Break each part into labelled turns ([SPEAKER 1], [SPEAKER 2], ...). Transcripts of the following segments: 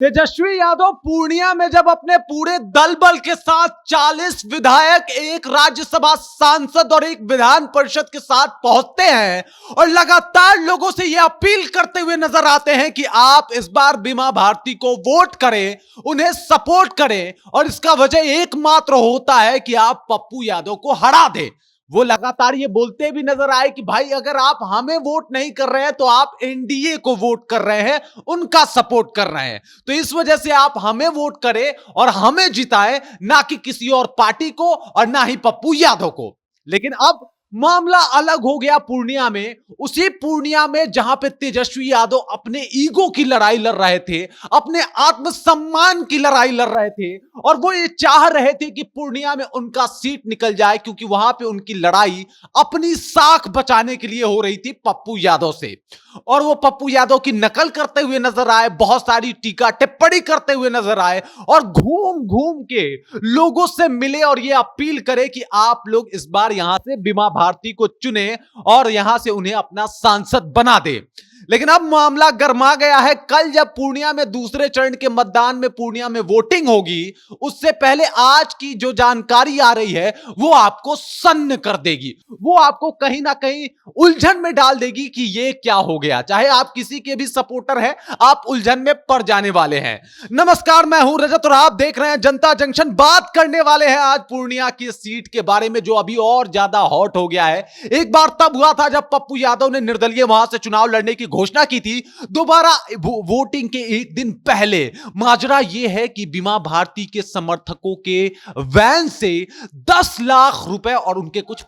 [SPEAKER 1] तेजस्वी यादव पूर्णिया में जब अपने पूरे दल बल के साथ 40 विधायक, एक राज्यसभा सांसद और एक विधान परिषद के साथ पहुंचते हैं और लगातार लोगों से यह अपील करते हुए नजर आते हैं कि आप इस बार बीमा भारती को वोट करें, उन्हें सपोर्ट करें, और इसका वजह एकमात्र होता है कि आप पप्पू यादव को हरा दें। वो लगातार ये बोलते भी नजर आए कि भाई अगर आप हमें वोट नहीं कर रहे हैं तो आप एनडीए को वोट कर रहे हैं, उनका सपोर्ट कर रहे हैं, तो इस वजह से आप हमें वोट करें और हमें जिताएं, ना कि किसी और पार्टी को और ना ही पप्पू यादव को। लेकिन अब मामला अलग हो गया पूर्णिया में। उसी पूर्णिया में जहां पे तेजस्वी यादव अपने ईगो की लड़ाई लड़ रहे थे, अपने आत्मसम्मान की लड़ाई लड़ रहे थे, और वो ये चाह रहे थे कि पूर्णिया में उनका सीट निकल जाए, क्योंकि वहां पे उनकी लड़ाई अपनी साख बचाने के लिए हो रही थी पप्पू यादव से। और वो पप्पू यादव की नकल करते हुए नजर आए, बहुत सारी टीका टिप्पणी करते हुए नजर आए, और घूम घूम के लोगों से मिले और ये अपील करे कि आप लोग इस बार यहां से बीमा भारती को चुने और यहां से उन्हें अपना सांसद बना दे। लेकिन अब मामला गर्मा गया है। कल जब पूर्णिया में दूसरे चरण के मतदान में पूर्णिया में वोटिंग होगी, उससे पहले आज की जो जानकारी आ रही है वो आपको सन्न कर देगी, वो आपको कहीं ना कहीं उलझन में डाल देगी कि ये क्या हो गया। चाहे आप किसी के भी सपोर्टर हैं, आप उलझन में पड़ जाने वाले हैं। नमस्कार, मैं हूं रजत और आप देख रहे हैं जनता जंक्शन। बात करने वाले हैं आज पूर्णिया की सीट के बारे में, जो अभी और ज्यादा हॉट हो गया है। एक बार तब हुआ था जब पप्पू यादव ने निर्दलीय वहां से चुनाव लड़ने की घोषणा की थी। दोबारा वोटिंग के एक दिन पहले माजरा यह है कि बीमा भारती के समर्थकों के वैन से 10 लाख रुपए और उनके कुछ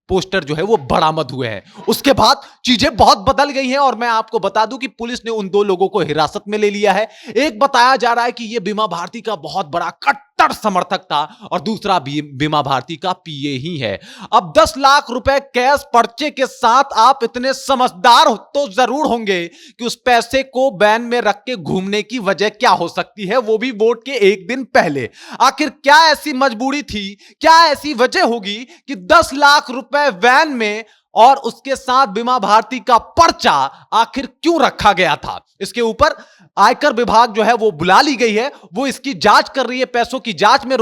[SPEAKER 1] पोस्टर जो है वो बरामद हुए हैं। उसके बाद चीजें बहुत बदल गई हैं और मैं आपको बता दूं कि पुलिस ने उन दो लोगों को हिरासत में ले लिया है। एक बताया जा रहा है कि यह बीमा भारती का बहुत बड़ा कट्टर समर्थक था और दूसरा बीमा भारती का पीए ही है। अब 10 लाख रुपए कैश पर्चे के साथ आप इतने समझदार तो जरूर होंगे कि उस पैसे को बैन में रख के घूमने की वजह क्या हो सकती है, वो भी वोट के एक दिन पहले। आखिर क्या ऐसी मजबूरी थी, क्या ऐसी वजह होगी कि 10 लाख रुपए वैन में और उसके साथ बीमा भारती का पर्चा आखिर क्यों रखा गया था? इसके ऊपर आयकर विभाग जो है वो बुला ली गई है, वो इसकी जांच कर रही है, पैसों की जांच में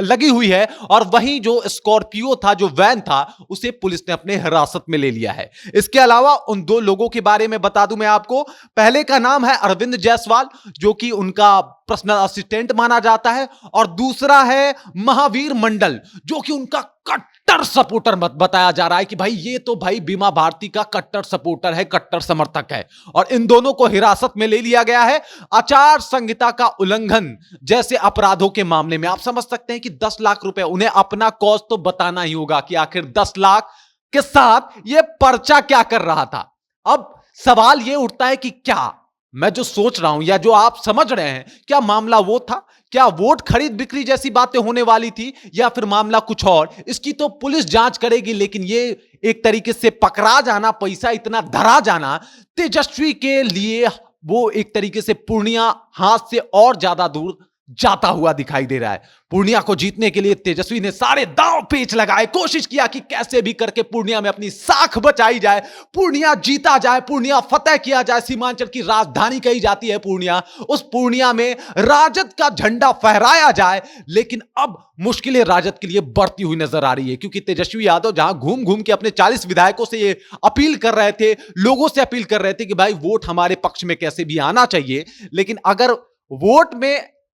[SPEAKER 1] लगी हुई है। और वहीं जो स्कॉर्पियो था, जो वैन था, उसे पुलिस ने अपने हिरासत में ले लिया है। इसके अलावा उन दो लोगों के बारे में बता दूं मैं आपको। पहले का नाम है अरविंद जायसवाल, जो कि उनका पर्सनल असिस्टेंट माना जाता है, और दूसरा है महावीर मंडल, जो कि उनका कट्टर सपोर्टर बताया जा रहा है कि भाई ये तो भाई बीमा भारती का कट्टर सपोर्टर है, कट्टर समर्थक है। और इन दोनों को हिरासत में ले लिया गया है आचार संहिता का उल्लंघन जैसे अपराधों के मामले में। आप समझ सकते हैं कि 10 लाख रुपए, उन्हें अपना कॉज तो बताना ही होगा कि आखिर 10 लाख के साथ यह पर्चा क्या कर रहा था। अब सवाल यह उठता है कि क्या मैं जो सोच रहा हूं या जो आप समझ रहे हैं, क्या मामला वो था? क्या वोट खरीद बिक्री जैसी बातें होने वाली थी, या फिर मामला कुछ और? इसकी तो पुलिस जांच करेगी, लेकिन ये एक तरीके से पकड़ा जाना, पैसा इतना धरा जाना तेजस्वी के लिए वो एक तरीके से पूर्णिया हाथ से और ज्यादा दूर जाता हुआ दिखाई दे रहा है। पूर्णिया को जीतने के लिए तेजस्वी ने सारे दांव पेच लगाए, कोशिश किया कि कैसे भी करके पूर्णिया में अपनी साख बचाई जाए, पूर्णिया जीता जाए, पूर्णिया फतेह किया जाए। सीमांचल की राजधानी कही जाती है पूर्णिया, उस पूर्णिया में राजद का झंडा फहराया जाए। लेकिन अब मुश्किलें राजद के लिए बढ़ती हुई नजर आ रही है, क्योंकि तेजस्वी यादव जहां घूम घूम के अपने 40 विधायकों से ये अपील कर रहे थे, लोगों से अपील कर रहे थे कि भाई वोट हमारे पक्ष में कैसे भी आना चाहिए, लेकिन अगर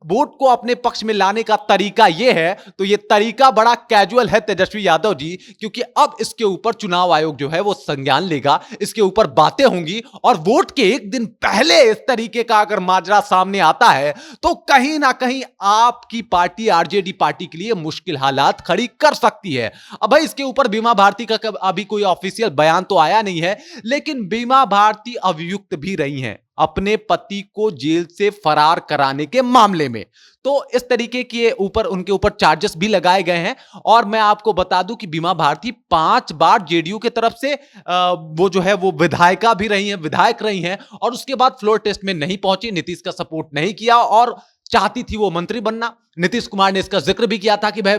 [SPEAKER 1] वोट को अपने पक्ष में लाने का तरीका यह है, तो यह तरीका बड़ा कैजुअल है तेजस्वी यादव जी, क्योंकि अब इसके ऊपर चुनाव आयोग जो है वो संज्ञान लेगा, इसके ऊपर बातें होंगी। और वोट के एक दिन पहले इस तरीके का अगर माजरा सामने आता है तो कहीं ना कहीं आपकी पार्टी, आरजेडी पार्टी के लिए मुश्किल हालात खड़ी कर सकती है। अब भाई इसके ऊपर बीमा भारती का अभी कोई ऑफिशियल बयान तो आया नहीं है, लेकिन बीमा भारती अभियुक्त भी रही हैं अपने पति को जेल से फरार कराने के मामले में। तो इस तरीके के ऊपर उनके ऊपर चार्जेस भी लगाए गए हैं। और मैं आपको बता दूं कि बीमा भारती 5 बार जेडीयू की तरफ से वो जो है वो विधायक रही हैं, और उसके बाद फ्लोर टेस्ट में नहीं पहुंची, नीतीश का सपोर्ट नहीं किया और चाहती थी वो मंत्री बनना। नीतीश कुमार ने इसका जिक्र भी किया था कि भाई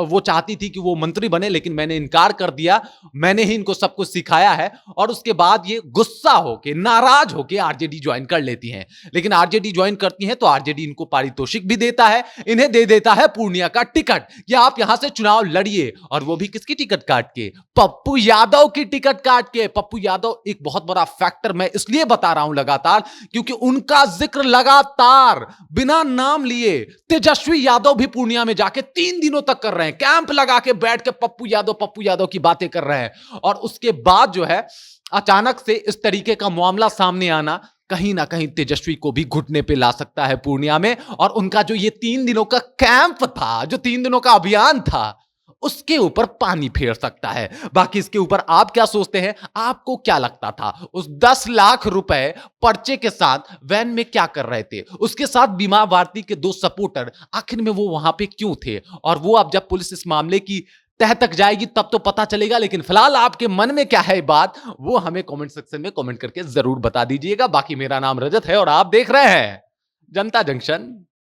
[SPEAKER 1] वो चाहती थी कि वो मंत्री बने, लेकिन मैंने इनकार कर दिया, मैंने ही इनको सब कुछ सिखाया है। और उसके बाद ये गुस्सा होके, नाराज होके आरजेडी ज्वाइन कर लेती हैं। लेकिन आरजेडी ज्वाइन करती हैं तो आरजेडी इनको पारितोषिक भी देता है, इन्हें दे देता है पूर्णिया का टिकट कि आप यहां से चुनाव लड़िए। और वो भी किसकी टिकट काट के? पप्पू यादव की टिकट काट के। पप्पू यादव एक बहुत बड़ा फैक्टर मैं इसलिए बता रहा हूं लगातार, क्योंकि उनका जिक्र लगातार बिना नाम लिए तेजस्वी यादव भी पूर्णिया में जाके 3 दिनों तक कर रहे हैं, कैंप लगा के बैठ के पप्पू यादव की बातें कर रहे हैं। और उसके बाद जो है अचानक से इस तरीके का मामला सामने आना कहीं ना कहीं तेजस्वी को भी घुटने पे ला सकता है पूर्णिया में। और उनका जो ये 3 दिनों का कैंप था, जो 3 दिनों का अभियान था, उसके ऊपर पानी फेर सकता है। बाकी इसके ऊपर आप क्या सोचते हैं? आपको क्या लगता था उस 10 लाख रुपए पर्चे के साथ वैन में क्या कर रहे थे? उसके साथ बीमा भारती के 2 सपोर्टर आखिर में वो वहां पे क्यों थे? और वो अब जब पुलिस इस मामले की तह तक जाएगी तब तो पता चलेगा। लेकिन फिलहाल आपके मन में क्या है बात, वो हमें कमेंट सेक्शन में कमेंट करके जरूर बता दीजिएगा। बाकी मेरा नाम रजत है और आप देख रहे हैं जनता जंक्शन।